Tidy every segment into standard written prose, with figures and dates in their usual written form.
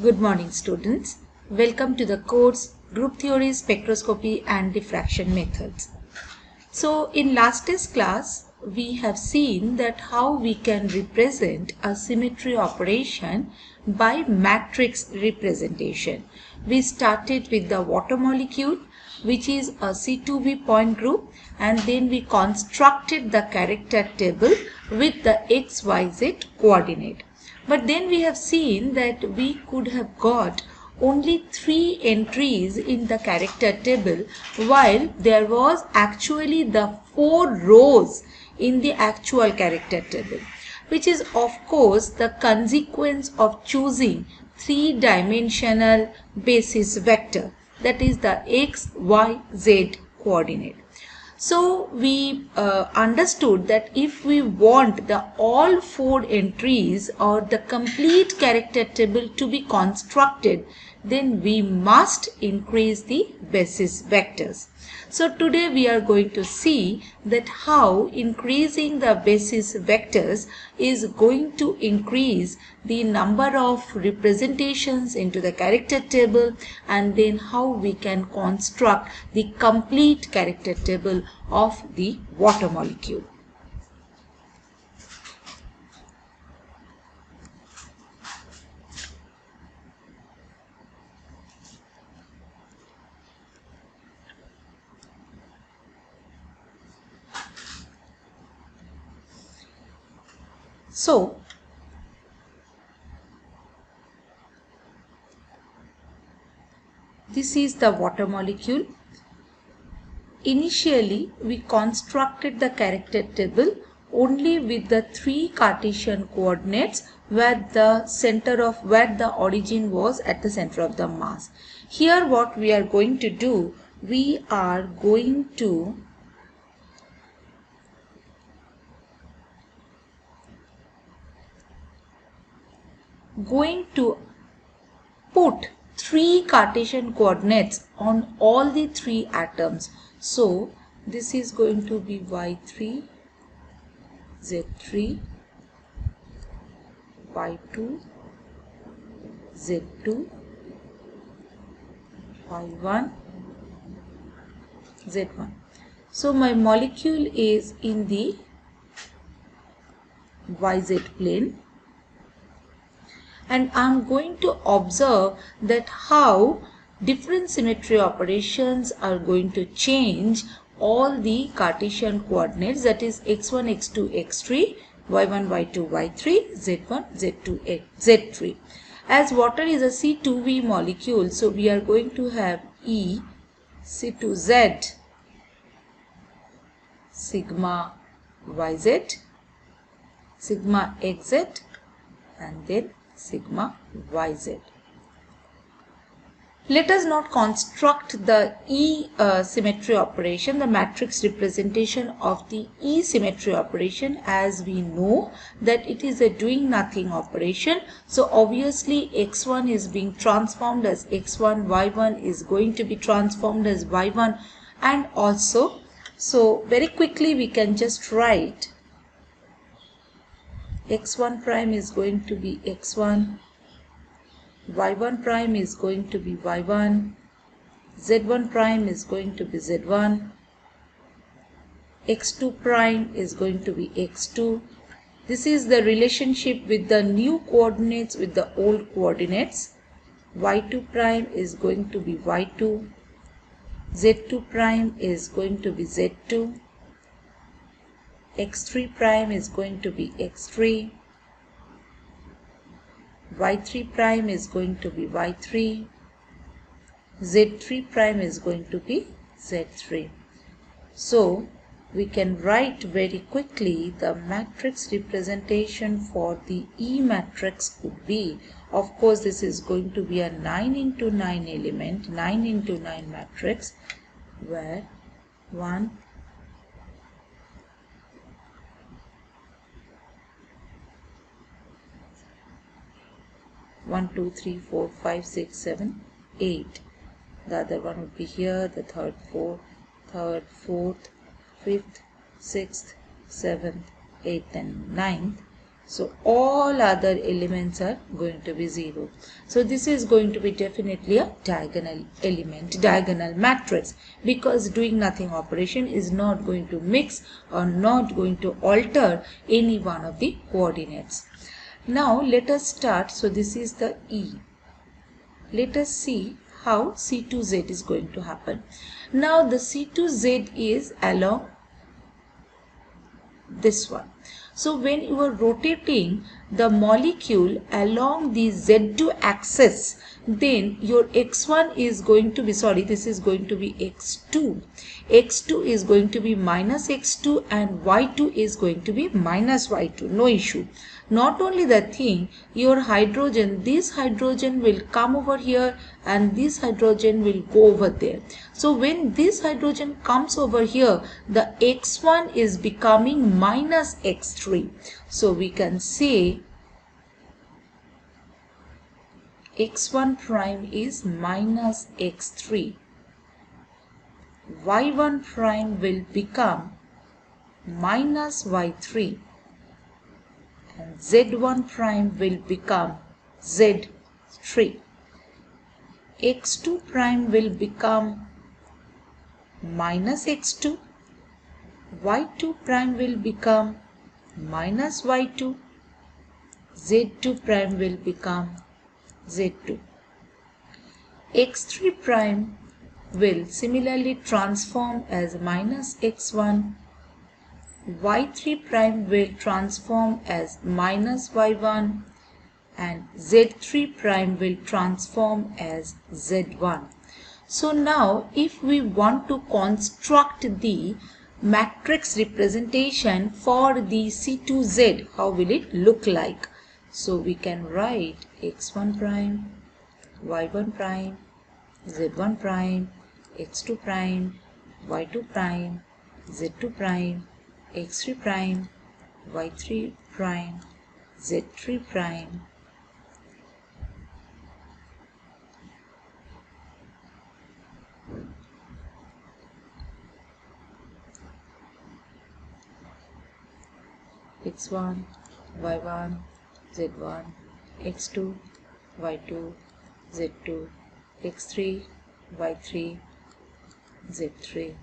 Good morning, students. Welcome to the course Group Theory, Spectroscopy and Diffraction Methods. So, in last day's class, we have seen that how we can represent a symmetry operation by matrix representation. We started with the water molecule, which is a C2V point group, and then we constructed the character table with the XYZ coordinate. But then we have seen that we could have got only 3 entries in the character table, while there was actually the 4 rows in the actual character table, which is of course the consequence of choosing 3-dimensional basis vector, that is the x, y, z coordinate. So we understood that if we want the all 4 entries or the complete character table to be constructed, then we must increase the basis vectors. So today we are going to see that how increasing the basis vectors is going to increase the number of representations into the character table, and then how we can construct the complete character table of the water molecule. So, this is the water molecule. Initially, we constructed the character table only with the 3 Cartesian coordinates where the center of where the origin was at the center of the mass. Here what we are going to do, we are going to put 3 Cartesian coordinates on all the 3 atoms. So this is going to be y3, z3, y2, z2, y1, z1. So my molecule is in the YZ plane, and I am going to observe that how different symmetry operations are going to change all the Cartesian coordinates, that is x1, x2, x3, y1, y2, y3, z1, z2, z3. As water is a C2V molecule, so we are going to have E C2Z sigma yz, sigma xz, and then sigma yz. Let us not construct the E symmetry operation, the matrix representation of the E symmetry operation, as we know that it is a doing nothing operation. So obviously x1 is being transformed as x1, y1 is going to be transformed as y1, and also, so very quickly we can just write x1 prime is going to be x1, y1 prime is going to be y1, z1 prime is going to be z1, x2 prime is going to be x2. This is the relationship with the new coordinates with the old coordinates. y2 prime is going to be y2, z2 prime is going to be z2, x3 prime is going to be x3, y3 prime is going to be y3, z3 prime is going to be z3. So we can write very quickly the matrix representation for the E matrix could be, of course this is going to be a 9 into 9 element, 9 into 9 matrix, where 1, 1, 2, 3, 4, 5, 6, 7, 8. The other one would be here, the third, fourth, fifth, sixth, seventh, eighth and ninth. So all other elements are going to be 0. So this is going to be definitely a diagonal element, diagonal matrix, because doing nothing operation is not going to mix or not going to alter any one of the coordinates. Now let us start. So this is the E. Let us see how C2Z is going to happen. Now the C2Z is along this one. So when you are rotating the molecule along the Z2 axis, then your x1 is going to be, this is going to be x2. x2 is going to be minus x2 and y2 is going to be minus y2. No issue. Not only that thing, your hydrogen, this hydrogen will come over here and this hydrogen will go over there. So when this hydrogen comes over here, the x1 is becoming minus x3. So we can say x1 prime is minus x3. y1 prime will become minus y3. And z1 prime will become z3. x2 prime will become minus x2. y2 prime will become minus y2. z2 prime will become z2. x3 prime will similarly transform as minus x1. y3 prime will transform as minus y1 and z3 prime will transform as z1. So now if we want to construct the matrix representation for the C2Z, how will it look like? So we can write x1 prime, y1 prime, z1 prime, x2 prime, y2 prime, z2 prime, x3 prime, y3 prime, z3 prime, x1, y1, z1, x2, y2, z2, x3, y3, z3.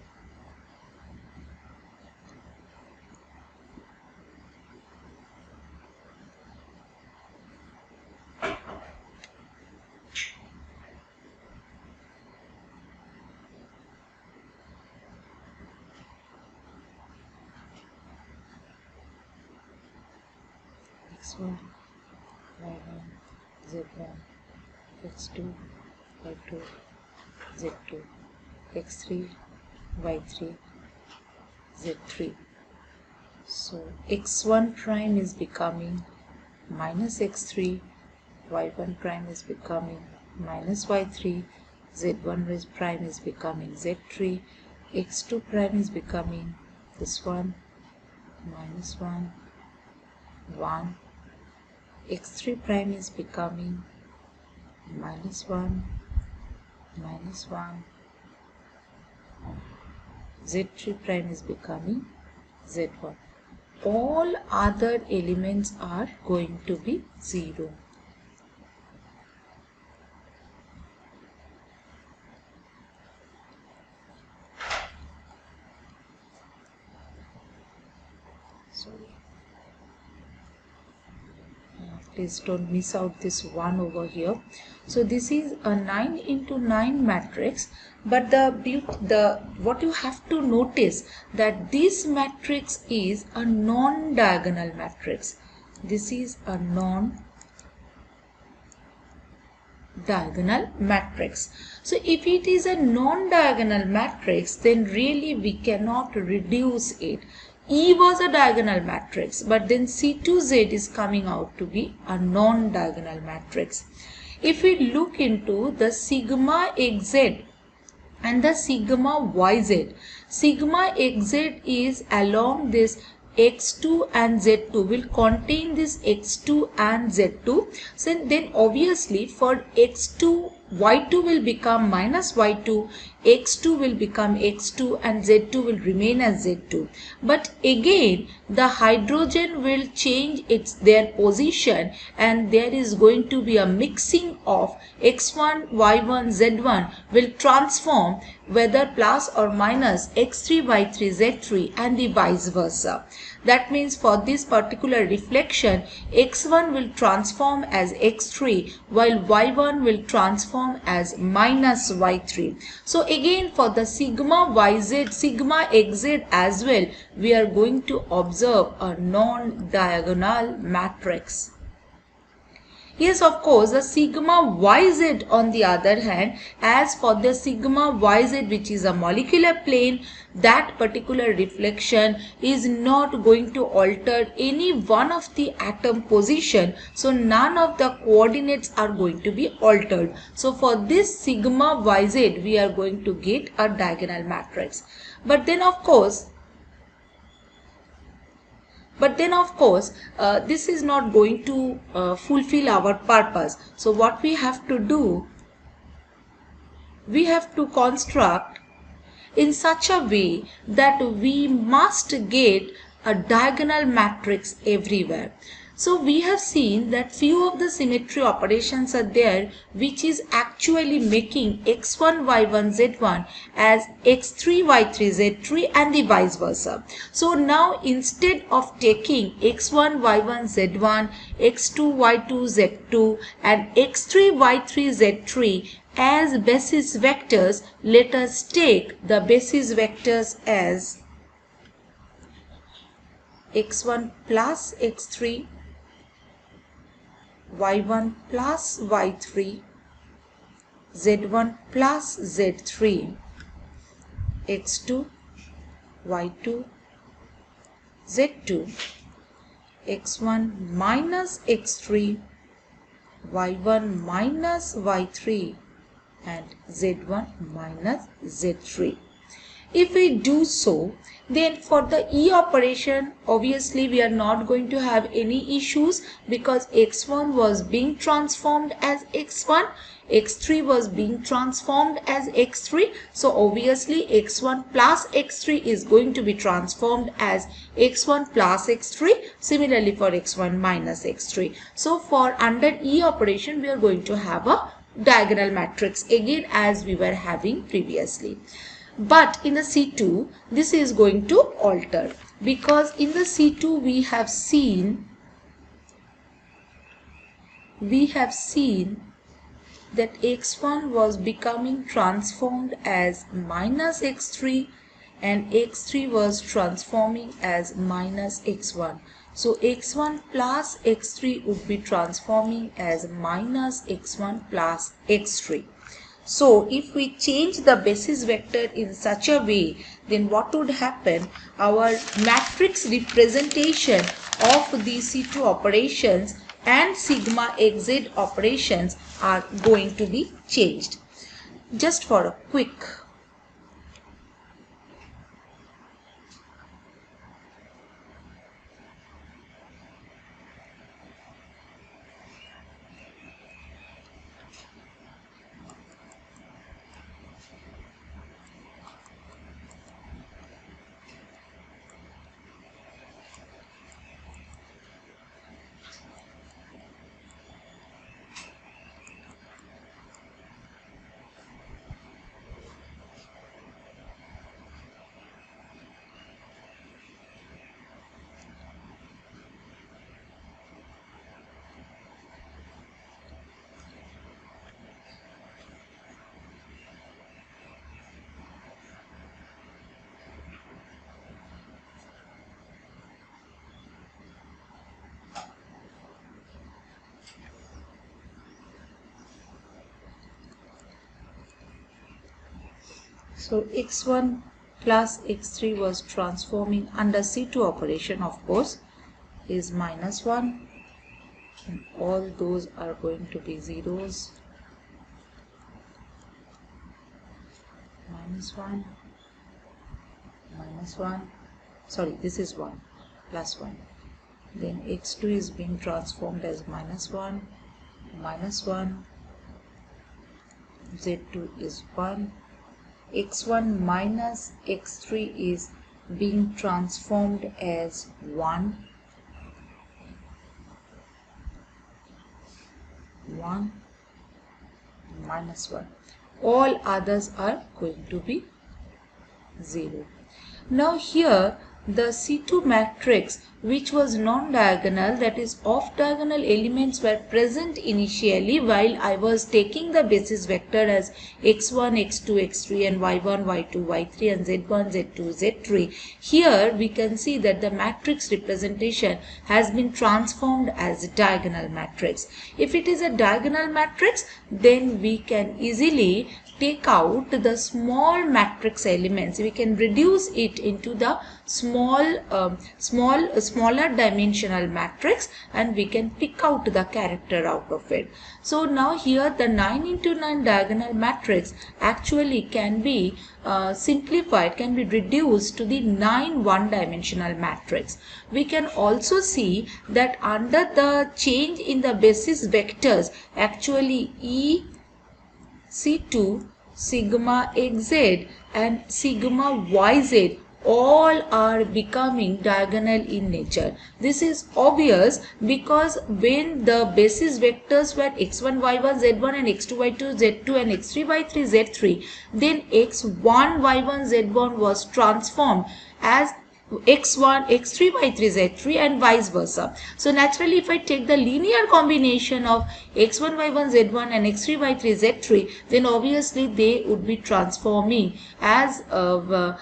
x1, y1, z1, x2, y2, z2, x3, y3, z3. So x1 prime is becoming minus x3, y1 prime is becoming minus y3, z1 prime is becoming z3, x2 prime is becoming this one, minus 1, 1, x3 prime is becoming minus 1, minus 1, z3 prime is becoming z1. All other elements are going to be 0. Please don't miss out this one over here. So this is a 9 into 9 matrix, but what you have to notice that this matrix is a non-diagonal matrix. This is a non-diagonal matrix. So if it is a non-diagonal matrix, then really we cannot reduce it. E was a diagonal matrix, but then C2Z is coming out to be a non-diagonal matrix. If we look into the sigma xz and the sigma yz, sigma xz is along this x2 and z2, will contain this x2 and z2. So then obviously for x2 y2 will become minus y2, x2 will become x2 and z2 will remain as z2. But again the hydrogen will change their position and there is going to be a mixing of x1, y1, z1 will transform whether plus or minus x3, y3, z3 and the vice versa. That means for this particular reflection, x1 will transform as x3 while y1 will transform as minus y3. So again for the sigma yz, sigma xz as well, we are going to observe a non-diagonal matrix. Yes, of course, the sigma yz on the other hand, as for the sigma yz which is a molecular plane, that particular reflection is not going to alter any one of the atom position. So none of the coordinates are going to be altered. So for this sigma yz, we are going to get a diagonal matrix. But then of course, this is not going to fulfill our purpose. So what we have to do, we have to construct in such a way that we must get a diagonal matrix everywhere. So we have seen that few of the symmetry operations are there which is actually making x1, y1, z1 as x3, y3, z3 and the vice versa. So now instead of taking x1, y1, z1, x2, y2, z2 and x3, y3, z3 as basis vectors, let us take the basis vectors as x1 plus x3, y1 plus y3, z1 plus z3, x2, y2, z2, x1 minus x3, y1 minus y3 and z1 minus z3. If we do so, then for the E operation, obviously we are not going to have any issues because x1 was being transformed as x1, x3 was being transformed as x3. So obviously x1 plus x3 is going to be transformed as x1 plus x3. Similarly for x1 minus x3. So for under E operation, we are going to have a diagonal matrix again as we were having previously. But in the C2, this is going to alter because in the C2 we have seen that x1 was becoming transformed as minus x3 and x3 was transforming as minus x1. So x1 plus x3 would be transforming as minus x1 plus x3. So if we change the basis vector in such a way, then what would happen? Our matrix representation of these C2 operations and sigma xz operations are going to be changed. Just for a quick So x1 plus x3 was transforming under C2 operation, of course, is minus 1 and all those are going to be zeros. Minus 1, minus 1, sorry, this is 1, plus 1. Then x2 is being transformed as minus 1, minus 1, Z2 is 1. X1 minus X3 is being transformed as 1. 1 minus 1. All others are going to be 0. Now here the C2 matrix, which was non-diagonal, that is off diagonal elements were present initially while I was taking the basis vector as x1, x2, x3 and y1, y2, y3 and z1, z2, z3. Here we can see that the matrix representation has been transformed as a diagonal matrix. If it is a diagonal matrix, then we can easily take out the small matrix elements. We can reduce it into the smaller dimensional matrix and we can pick out the character out of it. So now here the 9 into 9 diagonal matrix actually can be simplified, can be reduced to the 9 one-dimensional matrix. We can also see that under the change in the basis vectors, actually E, C2, sigma xz and sigma yz all are becoming diagonal in nature. This is obvious because when the basis vectors were x1, y1, z1 and x2, y2, z2 and x3, y3, z3, then x1, y1, z1 was transformed as x1, x3, y3, z3 and vice versa. So naturally if I take the linear combination of x1, y1, z1 and x3, y3, z3, then obviously they would be transforming as a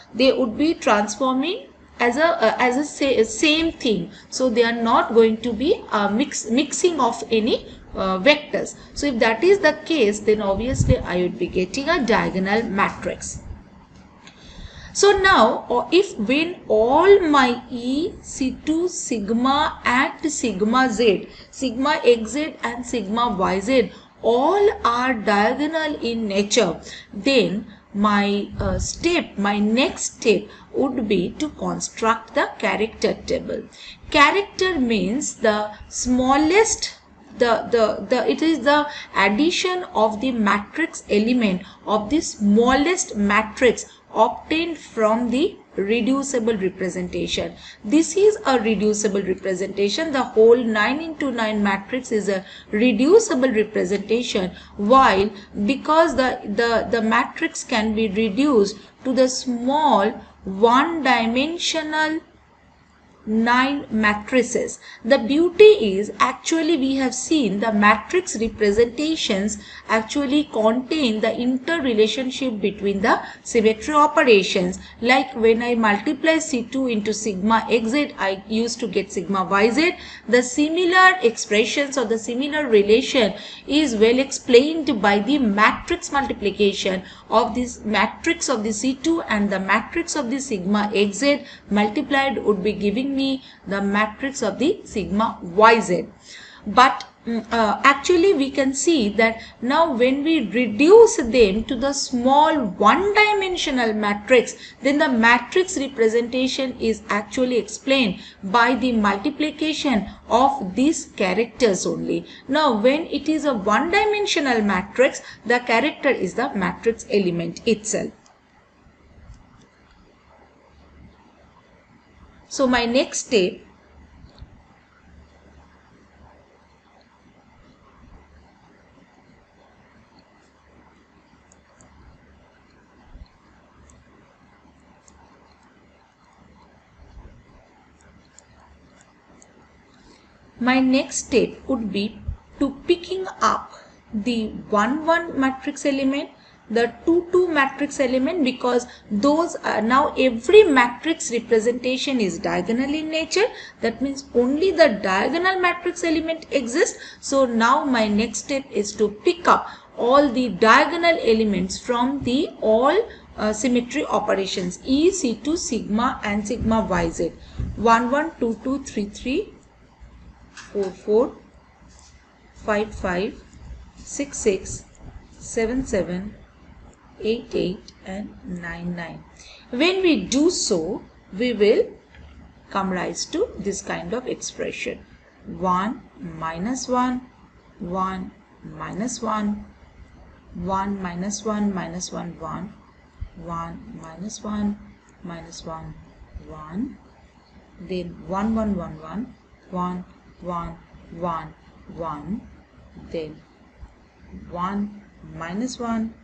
same thing. So they are not going to be mixing of any vectors. So if that is the case, then obviously I would be getting a diagonal matrix. So now if when all my E, C2, sigma and sigma z, sigma xz and sigma yz all are diagonal in nature, then my next step would be to construct the character table. Character means the smallest, it is the addition of the matrix element of the smallest matrix obtained from the reducible representation. This is a reducible representation. The whole 9 into 9 matrix is a reducible representation, while because the matrix can be reduced to the small one-dimensional 9 matrices. The beauty is actually we have seen the matrix representations actually contain the interrelationship between the symmetry operations. Like when I multiply C2 into sigma xz, I used to get sigma yz. The similar expressions or the similar relation is well explained by the matrix multiplication of this matrix of the C2 and the matrix of the sigma xz multiplied would be giving me the matrix of the sigma yz. But actually we can see that now when we reduce them to the small one-dimensional matrix, then the matrix representation is actually explained by the multiplication of these characters only. Now when it is a one-dimensional matrix, the character is the matrix element itself. So my next step would be to picking up the 1-1 matrix element, the 2-2 matrix element, because those are now every matrix representation is diagonal in nature. That means only the diagonal matrix element exists. So now my next step is to pick up all the diagonal elements from the all symmetry operations E, C2, sigma and sigma yz. 1, 1, 2, 2, 3, 3, 4, 4, 5, 5, 6, 6, 7, 7, 8, 8 and 9, 9. When we do so, we will come rise to this kind of expression. 1 minus 1, 1 minus 1, 1 minus 1 minus 1 1, 1 minus 1 minus 1 1, then 1 1 1 1, 1 1 1 1, then 1 minus 1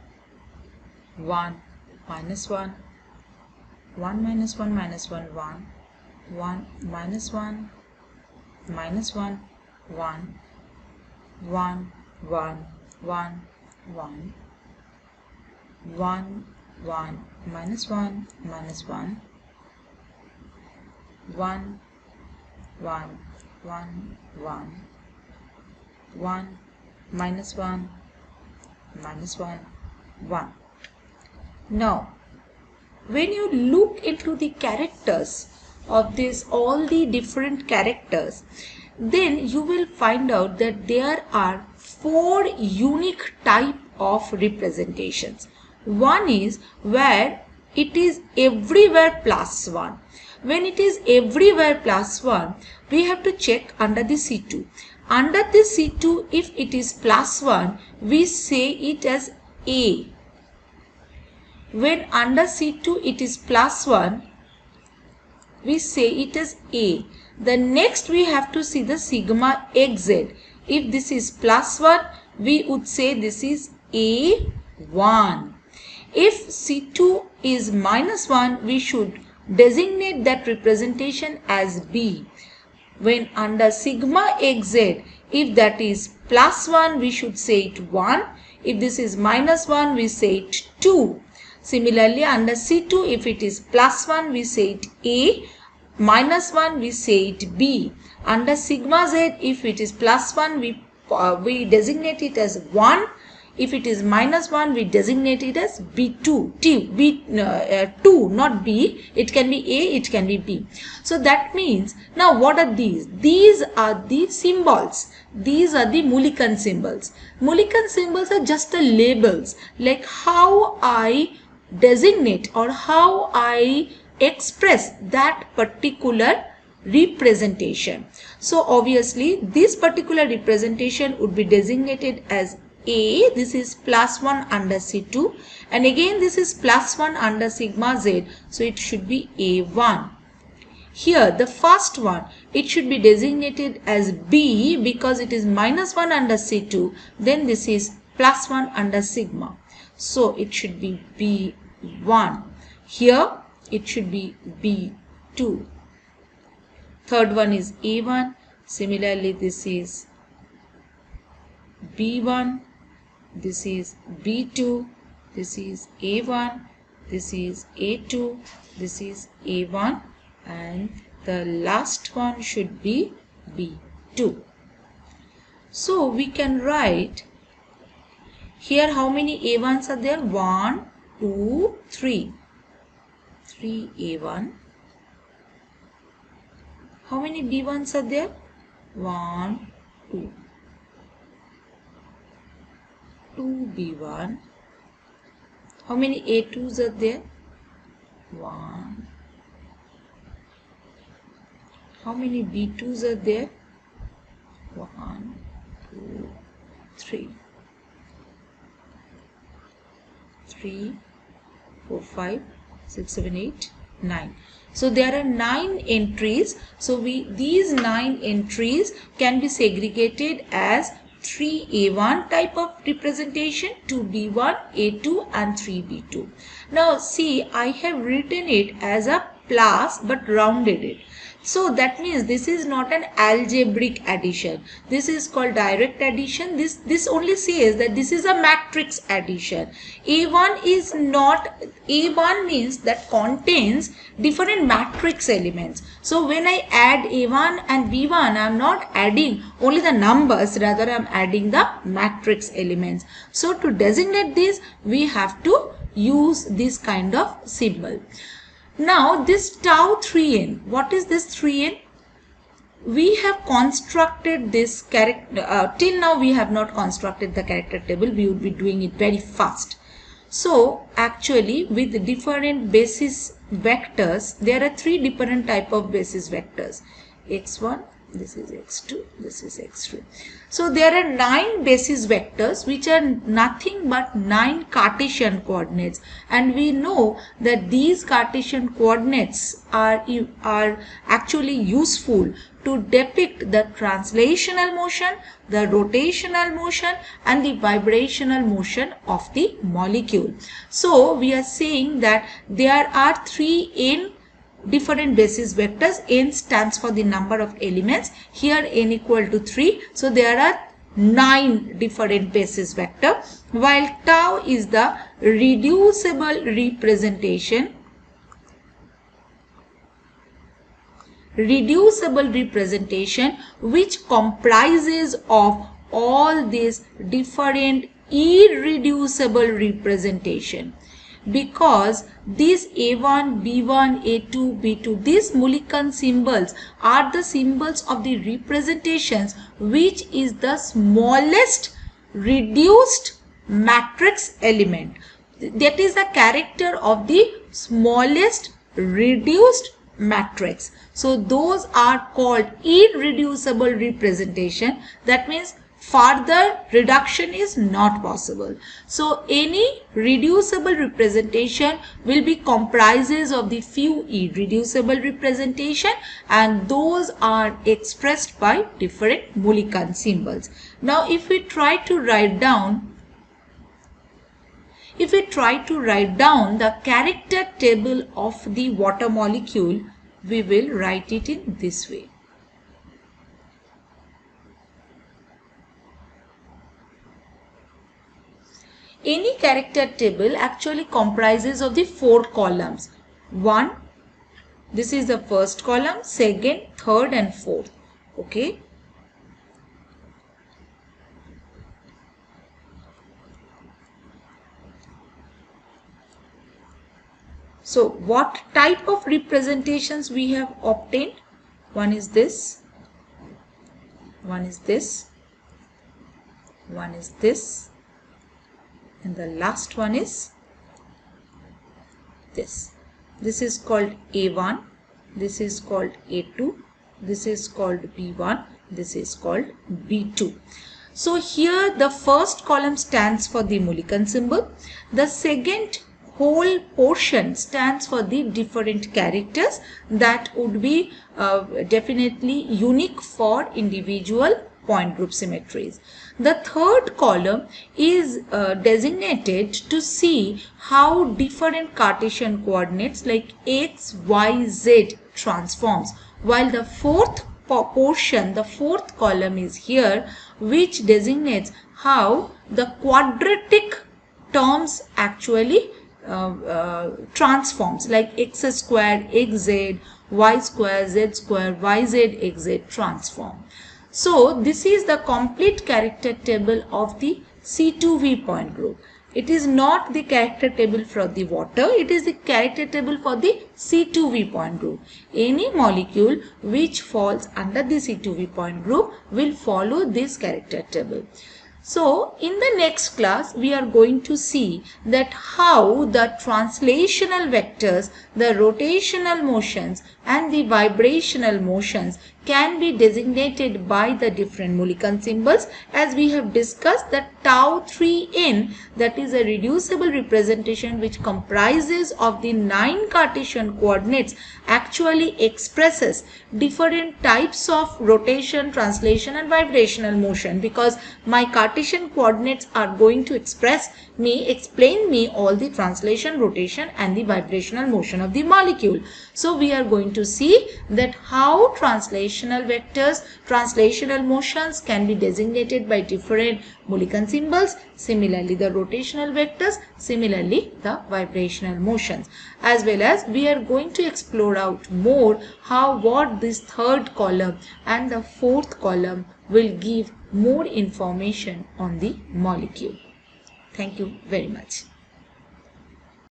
1 minus 1, 1 minus 1 minus 1 1, 1 minus 1 minus 1 1, 1 1 1 1, 1 1 minus 1 minus 1, 1 1 1 1, 1 minus 1 minus 1 1. Now when you look into the characters of this, all the different characters, then you will find out that there are 4 unique type of representations. One is where it is everywhere plus 1. When it is everywhere plus 1, we have to check under the C2. Under the C2, if it is plus 1, we say it as A. When under C2 it is plus 1, we say it as A. The next we have to see the sigma xz. If this is plus 1, we would say this is A1. If C2 is minus 1, we should designate that representation as B. When under sigma xz, if that is plus 1, we should say it 1. If this is minus 1, we say it 2. Similarly, under C2, if it is plus 1, we say it A, minus 1, we say it B. Under sigma z, if it is plus 1, we designate it as 1. If it is minus 1, we designate it as B2, 2, not B. It can be A, it can be B. So that means, now what are these? These are the symbols. These are the Mulliken symbols. Mulliken symbols are just the labels, like how I designate or how I express that particular representation. So obviously this particular representation would be designated as A. This is plus 1 under C2, and again this is plus 1 under sigma z, so it should be A1. Here the first one, it should be designated as B because it is minus 1 under C2, then this is plus 1 under sigma. So it should be B1. Here it should be B2. Third one is A1. Similarly, this is B1. This is B2. This is A1. This is A2. This is A1. And the last one should be B2. So we can write here how many A1s are there? 1, 2, 3. 3 A1. How many B1s are there? 1, 2. 2 B1. How many A2s are there? 1. How many B2s are there? 1, 2, 3. 3, 4, 5, 6, 7, 8, 9. So there are 9 entries. So these 9 entries can be segregated as 3A1 type of representation, 2B1, A2 and 3B2. Now see, I have written it as a plus but rounded it. So that means this is not an algebraic addition. This is called direct addition. This only says that this is a matrix addition. A1 is not, A1 means that contains different matrix elements. So when I add A1 and B1, I am not adding only the numbers, rather I am adding the matrix elements. So to designate this, we have to use this kind of symbol. Now this tau 3n, what is this 3n? We have constructed this character, till now we have not constructed the character table, we would be doing it very fast. So actually with different basis vectors, there are 3 different type of basis vectors, x1, this is x2, this is x3. So there are 9 basis vectors which are nothing but 9 Cartesian coordinates, and we know that these Cartesian coordinates are actually useful to depict the translational motion, the rotational motion and the vibrational motion of the molecule. So we are saying that there are 3 n different basis vectors. N stands for the number of elements. Here n equal to 3. So there are 9 different basis vector, while tau is the reducible representation which comprises of all these different irreducible representation. Because these A1, B1, A2, B2, these Mulliken symbols are the symbols of the representations which is the smallest reduced matrix element. That is the character of the smallest reduced matrix. So those are called irreducible representation. That means further reduction is not possible. So any reducible representation will be comprises of the few irreducible representation, and those are expressed by different Mulliken symbols. Now if we try to write down the character table of the water molecule, we will write it in this way. Any character table actually comprises of the 4 columns. 1, this is the first column, second, third and fourth. Okay. So what type of representations we have obtained? One is this, one is this, one is this, and the last one is this. This is called A1, this is called A2, this is called B1, this is called B2. So here the first column stands for the Mulliken symbol. The second whole portion stands for the different characters that would be definitely unique for individual point group symmetries. The third column is designated to see how different Cartesian coordinates like x, y, z transforms, while the fourth portion, the fourth column is here, which designates how the quadratic terms actually transforms, like x squared, xz, y square, z square, yz, xz transform. So this is the complete character table of the C2V point group. It is not the character table for the water, it is the character table for the C2V point group. Any molecule which falls under the C2V point group will follow this character table. So in the next class we are going to see that how the translational vectors, the rotational motions and the vibrational motions can be designated by the different Mulliken symbols, as we have discussed that tau 3n, that is a reducible representation which comprises of the 9 Cartesian coordinates, actually expresses different types of rotation, translation and vibrational motion, because my Cartesian coordinates are going to explain me all the translation, rotation and the vibrational motion of the molecule. So we are going to see that how translational vectors, translational motions can be designated by different Mulliken symbols. Similarly the rotational vectors, similarly the vibrational motions, as well as we are going to explore out more how what this third column and the fourth column will give more information on the molecule. Thank you very much.